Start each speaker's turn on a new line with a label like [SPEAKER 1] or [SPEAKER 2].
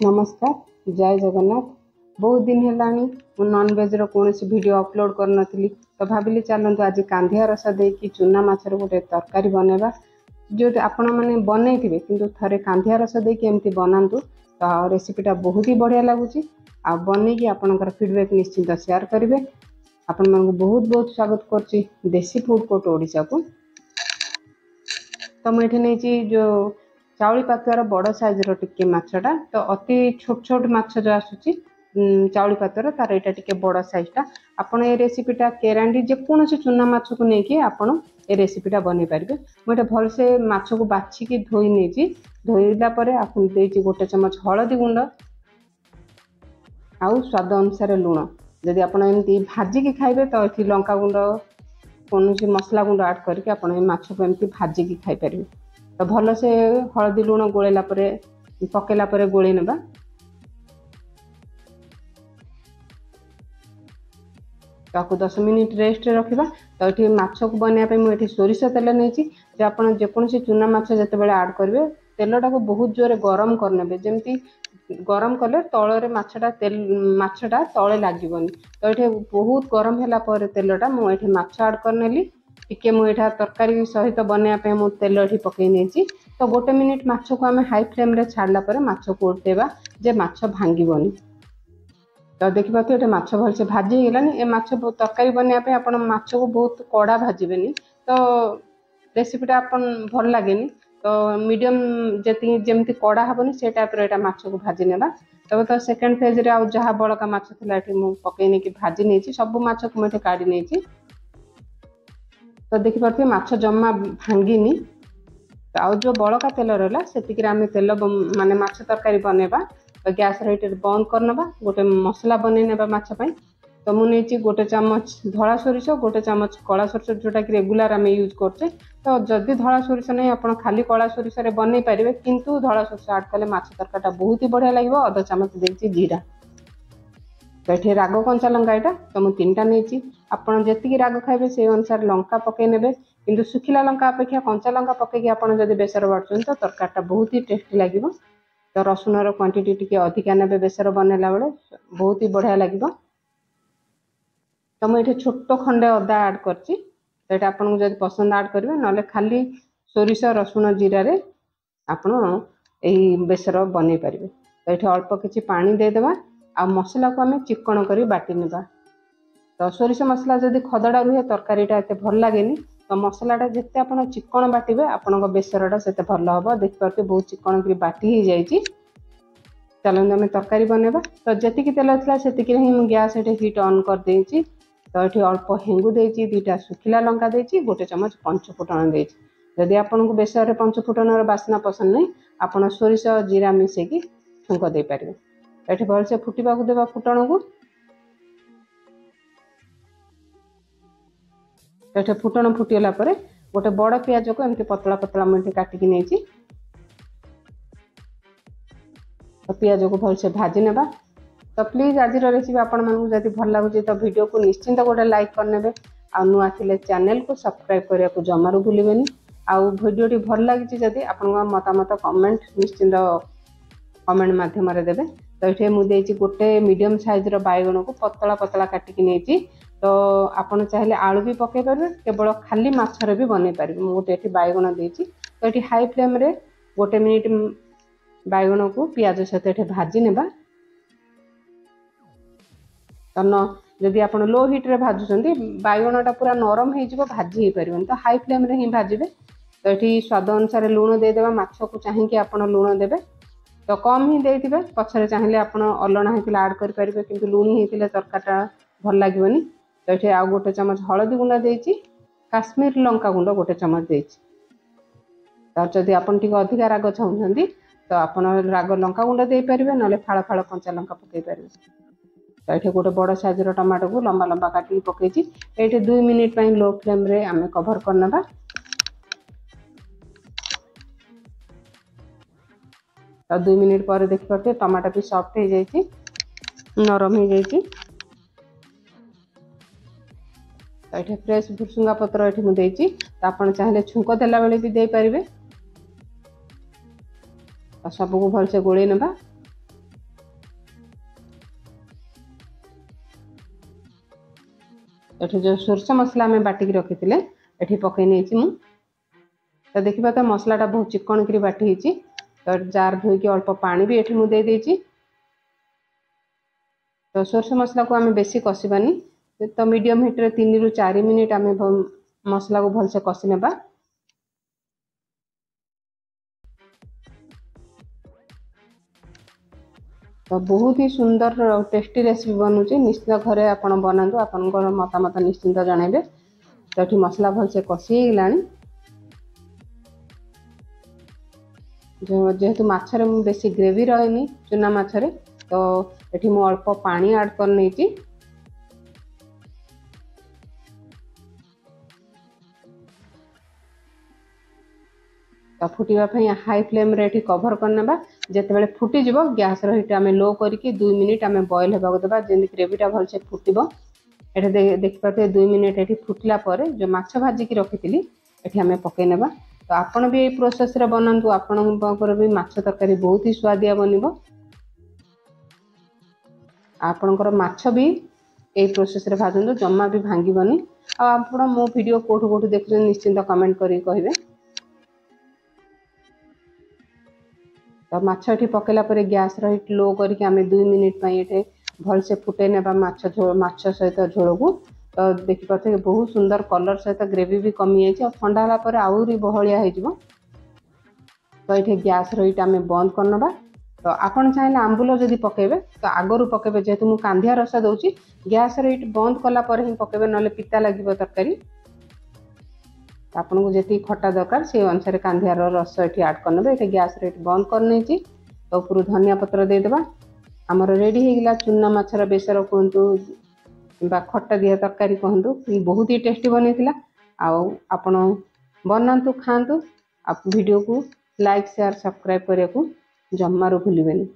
[SPEAKER 1] नमस्कार जय जगन्नाथ। बहुत दिन है नॉनवेज कौन वीडियो अपलोड कर नी तो भाविली चलतु आज कांधिया रस देकी चूना माछर गोटे तरकारी बनवा जो आपण मैंने बनई थे कि थे कांधिया रस देकी एमती बनातु तो रेसिपीटा बहुत ही बढ़िया लगुच आ बनईकी आपंकर फीडबैक निश्चिंत शेयर करेंगे। आपण मानक बहुत बहुत स्वागत करछि देसी फूड कोर्ट ओडिशा को। तो मुझे नहीं जो चाउली पातुआर बड़ साइज टिके माछटा तो अति छोट छोट माछ जो आसूची चाउली पातुआर तार यहाँ टिके बड़ साइजटा आपन ये रेसिपीटा केरांडी जेकोसी चूना माछ को लेकिन आपन ये रेसिपीटा बन पारे। मुझे भलसे माछ को बाछिकी धोई नहीं धोईला आपन देती गोटे चमच हलदी गुंड आउ स्वाद अनुसार लुण जदि आप एमती भाजिकी खाइबे तो ये लंका गुंड कौन मसला गुंड आड करके आप माछ को एमती भाजिकी खाई पारे। तो भल से हलदी लुण गोलेला पकेला गोले नेबा। ताकू 10 मिनिट रेस्ट रखिबा। तो ये माछ को बनवाई मुझे सोरिष तेल नहीं जो आप जेकोसी चूना माछ जिते आड करेंगे तेलटा को बहुत जोरे गरम करने जमती गरम कले तल माछटा माछटा तले लगन। तो ये बहुत गरम है तेलटा मुझे माछ आड करनेली टिके मुझे तरकारी सहित बनवाई मु तेल ये पकई नहीं। तो गोटे मिनिट माछ को आम हाई फ्लेम रे छाड़ला माछ को उल्टेबा जे माछ भांगीबनी। तो देखा तो ये माछ भलसे भाजी गलानी ए माछ तरकारी बनवाई आप माछ को बहुत कड़ा भाजबेनी तो रेसिपीटा आपन भल लगे तो मीडियम जी जमी कड़ा हेनी से टाइप रो माछ को भाजी नेबा। तब तो सेकेंड फेज रे आउ जहाँ बड़का माछ था ये पकई नहीं भाजी नहीं सब माछ को मुझे काढ़ी नहीं। तो देखिपे माछ जमा भांगिनी आउ जो बड़का तेल रहा से आम तेल माने माछ तरकारी बनवा। तो गैस हीटर बंद करनबा गोटे मसला बनई नेबा माछपाई। तो मुझे गोटे चामच धला सोरिष गोटे चामच कला सोरिष जोटा कि रेगुलर आम यूज करचे। तो जदि धला सोरिष नहीं आप खाली कला सोरिष बनई पारे किंतु धला सोरिष आड कले माछ तरकारीटा बहुत ही बढ़िया लगे। अधा चामच देती जीरा। तो ये राग कंचा लंका यहाँ तो मुझे 3टा नहीं आपड़ जी राग खाइबे से अनुसार लंका पकई नेबे किंतु सुखिला लंका अपेक्षा कंचा लंका पकईकी आपड़ जब बेसर बाटुन तो तरकारीटा बहुत ही टेस्टी लगे। तो रसुणर क्वांटिटी टिके अधिका नेबे बेसर बनैला बेले बहुत ही बढ़िया लगे। तो मुझे छोट खंडे अदा आड करची तो ये आपको जब पसंद आड करेंगे ना खाली सोरिष रसुण जीरा रे आपण यही बेसर बनई पारे। तो ये अल्प किसी पानी देदेबा आ मसला को आम चिकण कर बाटी नेबा। तो सोरिष मसला जदि खदड़ा रुहे तरकारीटा एत भल लगे तो मसलाटा जिते आप चिकण बाटे आपण बेसरटा से भल हम। देखिए बहुत चिकण कर बाटी हो जाए। चलते आम तरकारी बनवा। तो जी तेल था से गैस हिट ऑन कर देची। तो ये अल्प हेंगू देची 2टा सुखिला लंका देची गोटे चमच पंचफुटन देची। जदि आपन को बेसर पंचफुटन बास्ना पसंद नहीं आप सोरिष जीरा मिसेकी छुंक दे पारे। ये भलसे फुटा को देवा फुटण को। ये फुटण फुटीला गोटे बड़ पियाज को एमती पतला पतला मुझे काटिकी नहीं। तो पियाज को भलसे भाजी नेबा। तो प्लीज आज रेसिपी आपण मानू जदि भल लगुच तो वीडियो को निश्चिंत गोटे लाइक करने आ नुआ थिले चैनल को सब्सक्राइब करने को जमारू भूलें। आउ वीडियोटी भल लगी जदि आपण मतामत कमेंट निश्चिंत कमेंट माध्यम देवे। तो ये मुझे गोटे मीडियम साइज बैगण को पतला पतला काटिकी नहीं। तो आपन चाहे आलू भी पकई पारे केवल खाली माछर भी बनई पारे। मुझे ये बैगण देती तो ये हाई फ्लेम रे गोटे मिनिट बैगण को पियाज सहित ये भाजी नेबा। तो न जदि आप लो हिट्रे भाजुंट बैगणटा पूरा नरम हो भाजी हो पारे तो हाई फ्लेम रे ही भाजबे। तो ये स्वाद अनुसार लुण देदेबा माछ को चाहिए आप लुण देवे। तो कम ही देते पछरे चाहिए आप अलणा होता आड करेंगे कि लुणी होते तरकारीटा भल लगे। तो ये आउ गोटे चमच हलदी गुंड देती काश्मीर लंका गुंड गोटे चमच देती। तो जदि आप अधिका राग चाहते तो आप राग लंका गुंड दे पारे ना फाड़ फाड़ कंचा लंका पकई पारे। तो ये गोटे बड़ साइज टमाटो को लंबा लंबा काटिक पकई ये 2 मिनिट लो फ्लेम रे आम कभर करना। तो 2 मिनिट पर देखिए टमाटो भी सॉफ्ट हो जाए नरम हो जाए। तो ये फ्रेश भुसुंगा पत्र ये मुझे तो आप चाहिए छुंक देला बेले भी दे पारे। सबको भलसे गोले नेबा। एठी जो सोरस मसला आम बाटिकी रखी एठी पकई नहीं तो देखा तो मसलाटा बहुत चिकन करी बाटी तो जार धोईकी अल्प पानी भी एठी मुझे देती तो सोरस मसला को आम बेसी कषानी तो मीडियम हिट रे 3 ରୁ 4 मिनिट आम मसला को भलसे कषि नेबा तो बहुत ही सुंदर टेस्टी रेसिपी बनूची निश्चित घरे आपण बनातु आपनकर मतामत निश्चिंत जणाइबे तो ये मसला भलसे कषि गलानी जो जेहेतु माछरे बेसी ग्रेवी रहेनी चुना माछरे तो ये मु अल्प पानी ऐड कर नहीं तो फुटापी हाई फ्लेम रे कभर करने जिते फुटी जीव गैस हिट आम लो करके 2 मिनिट आम बॉयल होगा देवा जमी ग्रेवीटा भलसे फुटब ये देखिए 2 मिनिट ये फुटला पर जो माछ भाजिकी रखी ये आम पकई नेबा तो आपण भी ये प्रोसेस रे बनातु आपणकर भी माछ तरकारी बहुत ही स्वादिया बनब आपणकर माछ भी ये प्रोसेस रे भाजतु जमा भी भांगीबनी आपण मो वीडियो कोठु कोठु देखुछन निश्चिंत कमेंट करी कहिबे तो माछटी पकेला पर गैस हिट लो करके आम 2 मिनिट ये भलसे फुटे नेबा माछ सहित झोल को तो देखिए बहुत सुंदर कलर सहित ग्रेवी भी कमी जाए ठंडा है आहरी बहलिया हो तो ये गैस हिट आम बंद करनबा तो आपन चाहिए आंबुल जदि पकेबे तो आगरू पकेबे जेहेतु मु कांदिया रस दउची गैस हिट बंद कला पर ही पकेबे नले पिता लागिबो तरकारी आपन को जी खटा दरकार से अनुसार कांदियार रस ये ऐड करने ये गैस रेट बंद करनी तो ऊपर धनिया पत्र देदेबा आमर रेडी होगा चुना माछर बेसर कहतु कि खटा दिया तरकारी कहतु बहुत ही टेस्टी बनी आपण बनातु खातु वीडियो को लाइक शेयर सब्सक्राइब करने को जमारू भूलिबेनी।